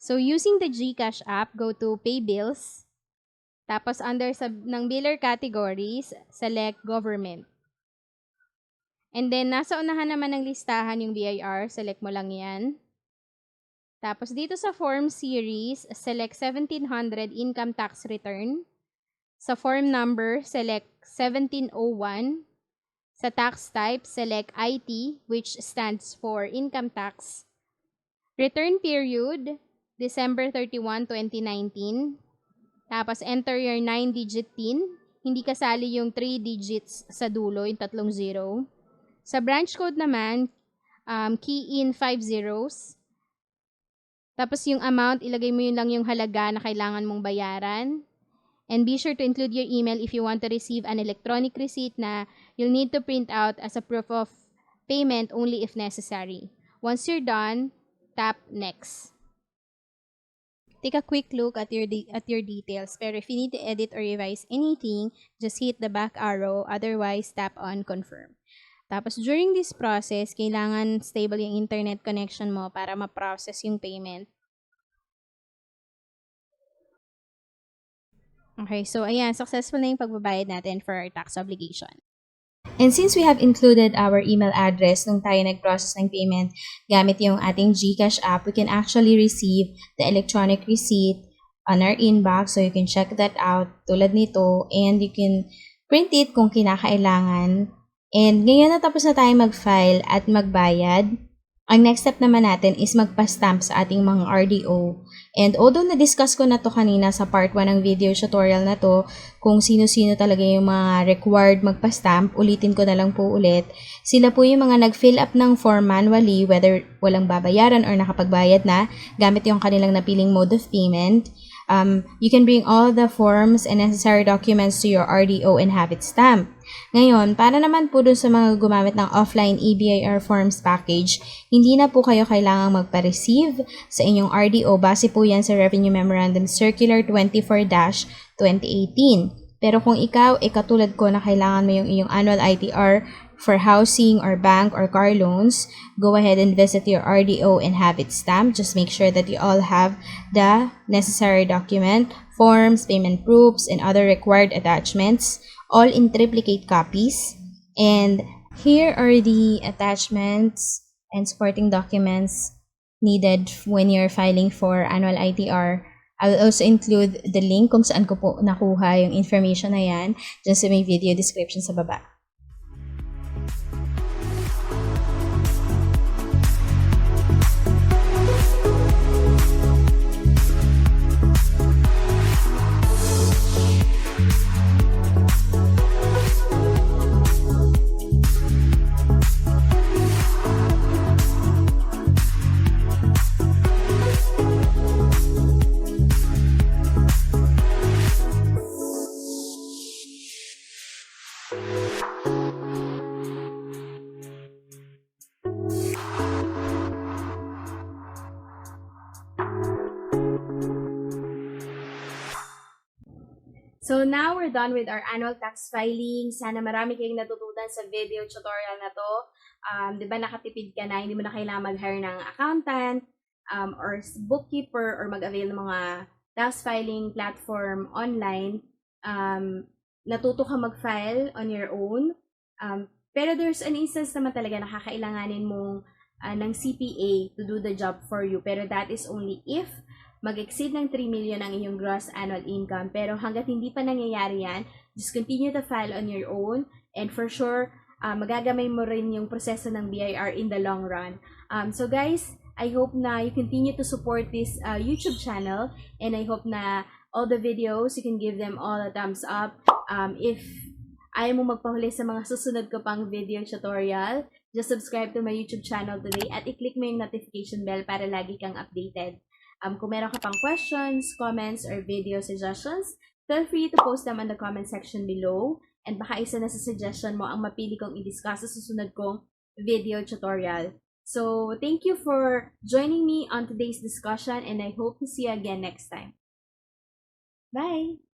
So, using the GCash app, go to Pay Bills. Tapos, under ng biller categories, select Government. And then, nasa unahan naman ng listahan yung BIR. Select mo lang yan. Tapos, dito sa Form Series, select 1700 Income Tax Return. Sa Form Number, select 1701. Sa Tax Type, select IT, which stands for Income Tax. Return Period, December 31, 2019. Tapos, enter your 9-digit PIN. Hindi kasali yung 3 digits sa dulo, yung 3 0. Sa branch code naman, key in 5 zeros. Tapos, yung amount, ilagay mo yun lang yung halaga na kailangan mong bayaran. And be sure to include your email if you want to receive an electronic receipt na you'll need to print out as a proof of payment only if necessary. Once you're done, tap Next. Take a quick look at your details, pero if you need to edit or revise anything, just hit the back arrow, otherwise tap on Confirm. Tapos during this process, kailangan stable yung internet connection mo para ma-process yung payment. Okay, so ayan, successful na yung pagbabayad natin for our tax obligation. And since we have included our email address nung tayo nag-process ng payment gamit yung ating GCash app, we can actually receive the electronic receipt on our inbox. So you can check that out tulad nito, and you can print it kung kinakailangan. And ngayon natapos na tayo mag-file at magbayad. Ang next step naman natin is magpa-stamp sa ating mga RDO. And although na-discuss ko na to kanina sa part 1 ng video tutorial na to, kung sino-sino talaga yung mga required magpa-stamp, ulitin ko na lang po ulit. Sila po yung mga nag-fill up ng form manually, whether walang babayaran or nakapagbayad na, gamit yung kanilang napiling mode of payment. You can bring all the forms and necessary documents to your RDO and have it stamped. Ngayon, para naman po dun sa mga gumamit ng offline eBIRForms package, hindi na po kayo kailangang magpa-receive sa inyong RDO. Base po yan sa Revenue Memorandum Circular 24-2018. Pero kung ikaw, katulad ko na kailangan mo yung iyong Annual ITR for housing or bank or car loans, go ahead and visit your RDO and have it stamped. Just make sure that you all have the necessary document, forms, payment proofs, and other required attachments, all in triplicate copies. And here are the attachments and supporting documents needed when you're filing for Annual ITR. I will also include the link kung saan ko po nakuha yung information na yan dyan sa may video description sa baba. So now we're done with our annual tax filing. Sana marami kayong natutunan sa video tutorial na to. Di ba nakatipid ka na, hindi mo na kailangan mag-hire ng accountant or bookkeeper or mag-avail ng mga tax filing platform online. Natuto ka mag-file on your own. Pero there's an instance naman talaga na kakailanganin mong ng CPA to do the job for you. Pero that is only if mag-exceed ng 3 million ang iyong gross annual income. Pero hanggat hindi pa nangyayari yan, just continue to file on your own. And for sure, magagamay mo rin yung proseso ng BIR in the long run. So guys, I hope na you continue to support this YouTube channel. And I hope na all the videos, you can give them all a thumbs up. If ayaw mo magpahuli sa mga susunod ko pang video tutorial, just subscribe to my YouTube channel today at i-click mo yung notification bell para lagi kang updated. Kung meron ka pang questions, comments, or video suggestions, feel free to post them in the comment section below. And baka isa na sa suggestion mo ang mapili kong i-discuss sa susunod kong video tutorial. So, thank you for joining me on today's discussion, and I hope to see you again next time. Bye!